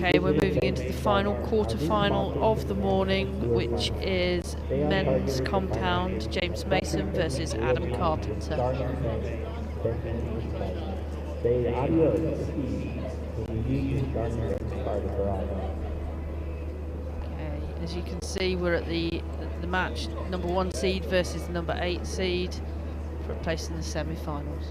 Okay, we're moving into the final quarter-final of the morning, which is men's compound, James Mason versus Adam Carpenter. Okay, as you can see, we're at the match, number 1 seed versus number 8 seed for a place in the semi-finals.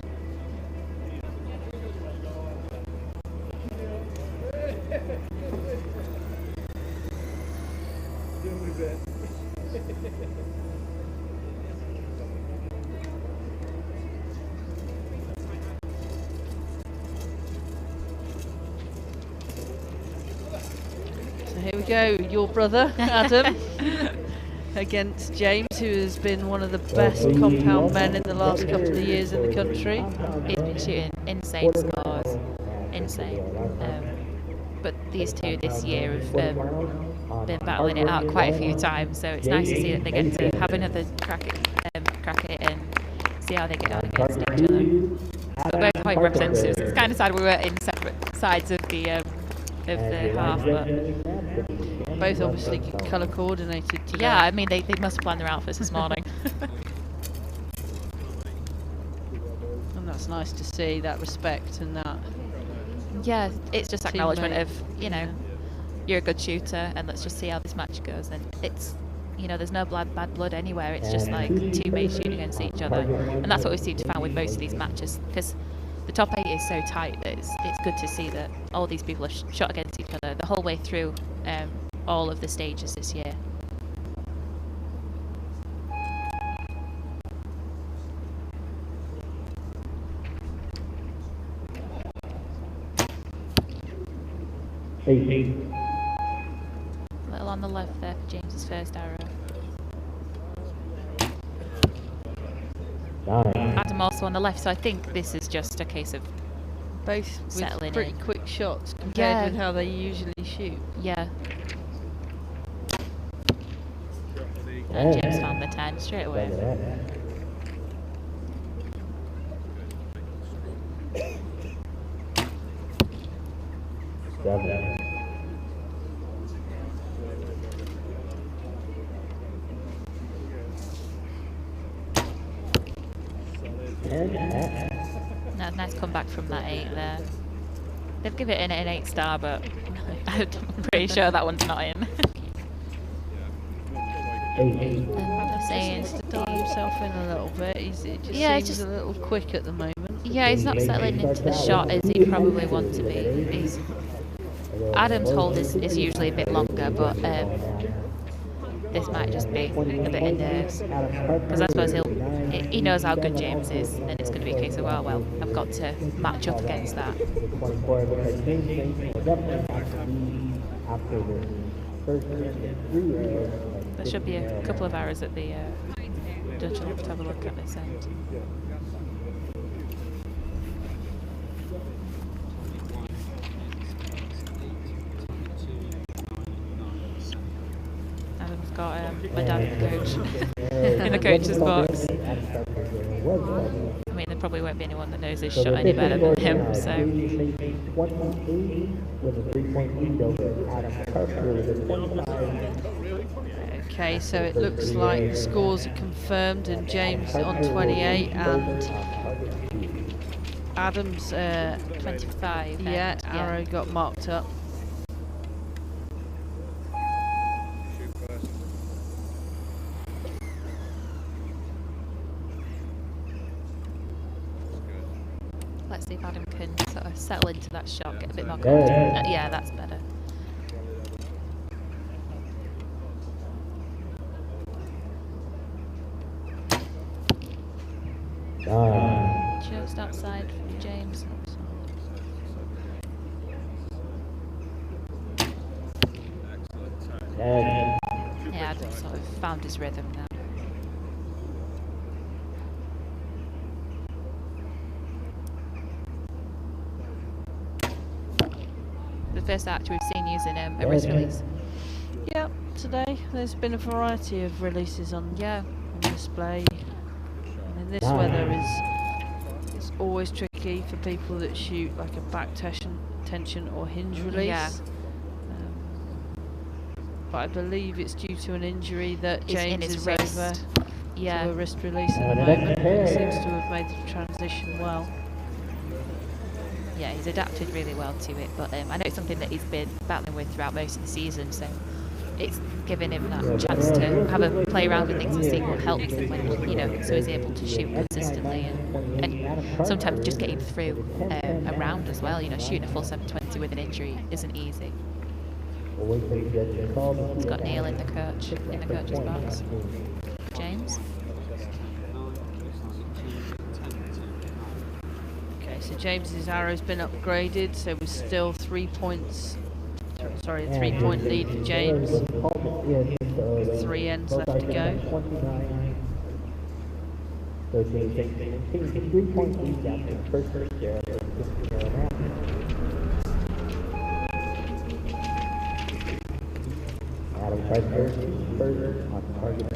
So here we go, your brother, Adam, against James, who has been one of the best compound men in the last couple of years in the country. He's been shooting insane scores, insane. But these two this year have been battling it out quite a few times, so it's nice to see that they get to have another crack at it and see how they get on against each other. But we're quite representatives. It's kind of sad we were in separate sides of the half, but both obviously colour coordinated today. yeah, I mean they must have planned their outfits this morning. And that's nice to see, that respect and that. Yeah, it's just acknowledgement Teammate. of, you know, you're a good shooter and let's just see how this match goes. And it's, you know, there's no bad blood anywhere. It's just like two mates shooting against each other. And that's what we seem to find with most of these matches, because the top 8 is so tight that it's good to see that all these people are shot against each other the whole way through all of the stages this year. A little on the left there for James's first arrow. Adam also on the left, so I think this is just a case of Both settling with pretty in. quick shots compared Yeah. with how they usually shoot. Yeah. And James found the 10 straight away. Nice comeback from that 8 there. They've given it an 8 star, but I'm pretty sure that one's not in. Seems to dial himself in a little bit. It just seems a little quick at the moment. Yeah, he's not settling into the shot as he probably wants to be. Adam's hold is usually a bit longer, but this might just be a bit of nerves. Because I suppose he knows how good James is, and it's going to be a case of, well, I've got to match up against that. There should be a couple of arrows at the judge will have to have a look at this end. Adam's got my dad in the coach in the coach's box. I mean, there probably won't be anyone that knows his shot any better than him, so. Okay, so it looks like the scores are confirmed, and James on 28 and Adam's 25. Yeah, arrow got marked up. Let's see if Adam can sort of settle into that shot, get a bit more confident. Yeah, that's better. Just outside from James. Yeah, Adam sort of found his rhythm now. The first archer we've seen using a wrist release. Yep, today there's been a variety of releases on display. And in this weather it's always tricky for people that shoot like a back tension or hinge release. Yeah. but I believe it's due to an injury that It's in James his is wrist. over Yeah. to a wrist release at the moment. He seems to have made the transition well. Yeah, he's adapted really well to it, but I know it's something that he's been battling with throughout most of the season, so it's giving him that chance to have a play around with things and see what helps him when, you know, so he's able to shoot consistently and sometimes just getting through a round as well. You know, shooting a full 720 with an injury isn't easy. He's got Neil in the coach's box. James. Okay, so James's arrow's been upgraded, so we're still 3 points. Sorry, a 3-point lead for James. 3 ends left to go. 3-point lead after the first share. Adam Carpenter first on target.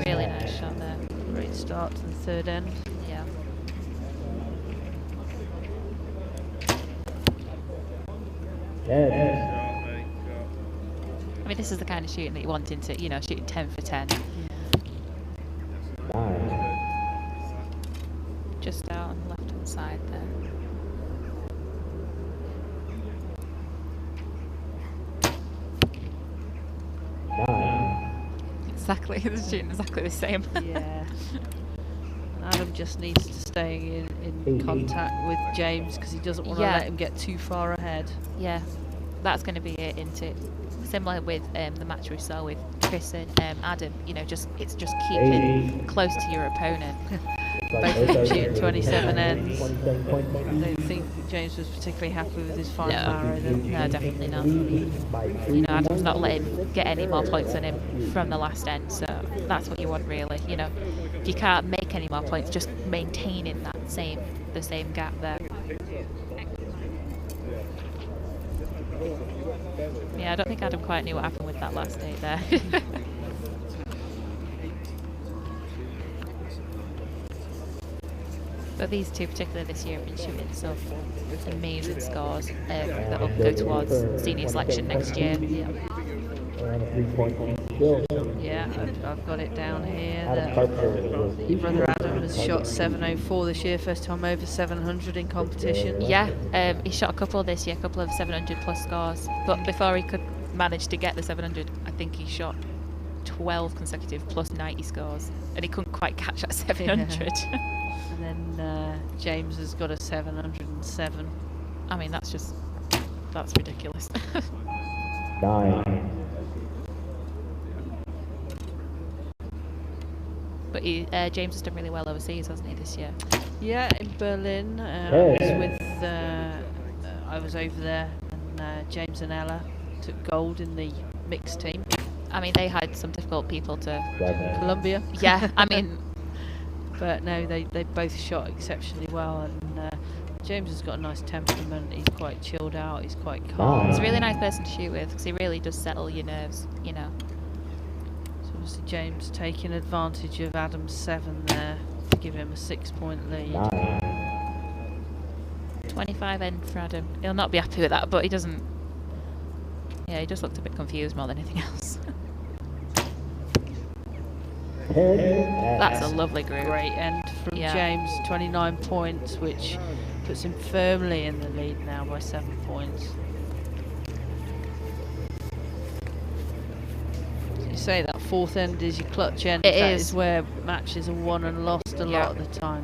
Really nice shot there. Great start to the third end. Yeah. I mean, this is the kind of shooting that you want into, you know, shooting 10 for 10. Just out on the left-hand side there. Exactly, they're shooting exactly the same. Yeah. Adam just needs to stay in contact with James because he doesn't want to let him get too far ahead. Yeah, that's going to be it, isn't it? Similar with the match we saw with Chris and Adam. You know, it's just keeping close to your opponent. Both of them shooting 27 ends. I don't think James was particularly happy with his final arrow. No, definitely not. You know, Adam's not letting him get any more points than him from the last end, so that's what you want, really. You know, if you can't make any more points, just maintaining the same gap there. Yeah, I don't think Adam quite knew what happened with that last eight there. But these two, particularly this year, have been shooting some amazing scores that will go towards senior selection next year. Yeah, I've got it down here that your brother Adam has shot 704 this year, first time over 700 in competition. Yeah, he shot a couple this year, a couple of 700 plus scores. But before he could manage to get the 700, I think he shot 12 consecutive plus 90 scores, and he couldn't quite catch that 700. Yeah. And then James has got a 707. I mean, that's ridiculous. 9. But James has done really well overseas, hasn't he, this year? Yeah, in Berlin. I was over there, and James and Ella took gold in the mixed team. I mean, they had some difficult people to... Colombia. Yeah, I mean... But no, they both shot exceptionally well, and James has got a nice temperament. He's quite chilled out. He's quite calm. He's a really nice person to shoot with because he really does settle your nerves, you know. So obviously James taking advantage of Adam's 7 there to give him a 6-point lead. 25 end for Adam. He'll not be happy with that, but he doesn't. Yeah, he just looked a bit confused more than anything else. That's a lovely group. Great end from James, 29 points, which puts him firmly in the lead now by 7 points. So you say that fourth end is your clutch end. That is where matches are won and lost a lot of the time.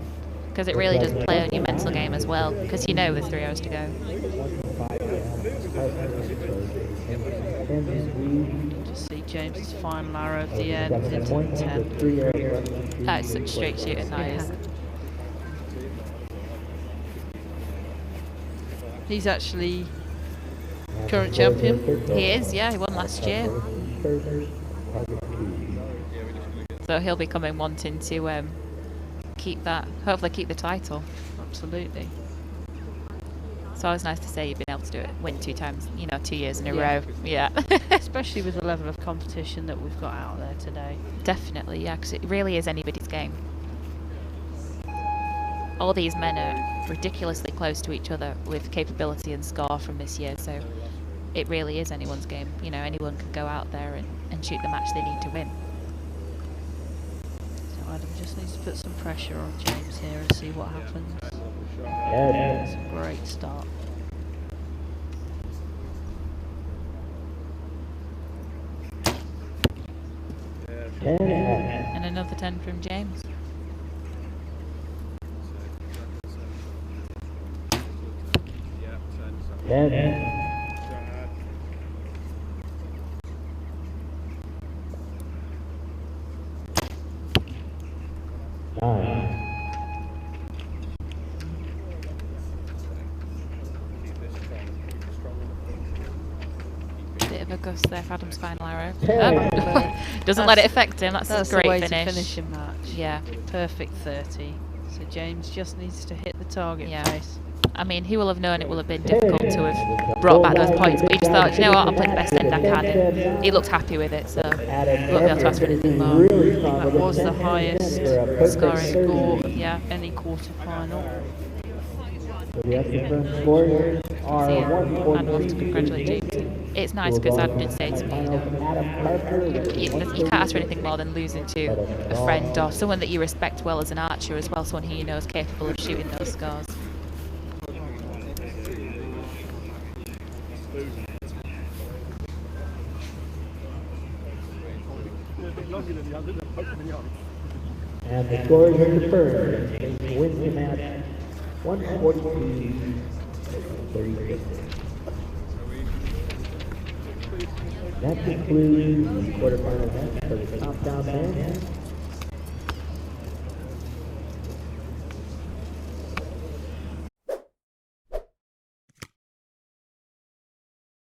Because it really does play on your mental game as well, because you know with 3 hours to go. Just see James's final arrow of the end into the 10. That is such straight shooting, that is. He's actually current champion. He is, yeah, he won last year. So he'll be coming wanting to hopefully keep the title. Absolutely. It's always nice to say you've been able to do it, win 2 times, 2 years in a Yeah. row. Yeah. Especially with the level of competition that we've got out there today. Definitely, yeah, because it really is anybody's game. All these men are ridiculously close to each other with capability and score from this year, so it really is anyone's game. Anyone can go out there and shoot the match they need to win. So Adam just needs to put some pressure on James here and see what happens. Head. It's a great start. And another 10 from James. Head. Nine. Bit of a gust there for Adam's final arrow. Doesn't let it affect him. That's a the great way finish. to finish a match. Yeah. Perfect 30. So James just needs to hit the target Yeah. face. I mean, who will have known it will have been difficult to have brought back those points, but he just thought, you know what, I'll play the best end I can, and he looked happy with it, so won't be able to ask for anything more. I think that was the highest Scoring. score of any quarter-final. The extra scores are So yeah, I'd love to 143. congratulate James. It's nice because Adam did say to me, you can't ask for anything more than losing to a friend or someone that you respect well as an archer as well, someone who you know is capable of shooting those scores. And the scores are confirmed. James wins the match 142-36. That concludes the quarterfinal match for the top down men.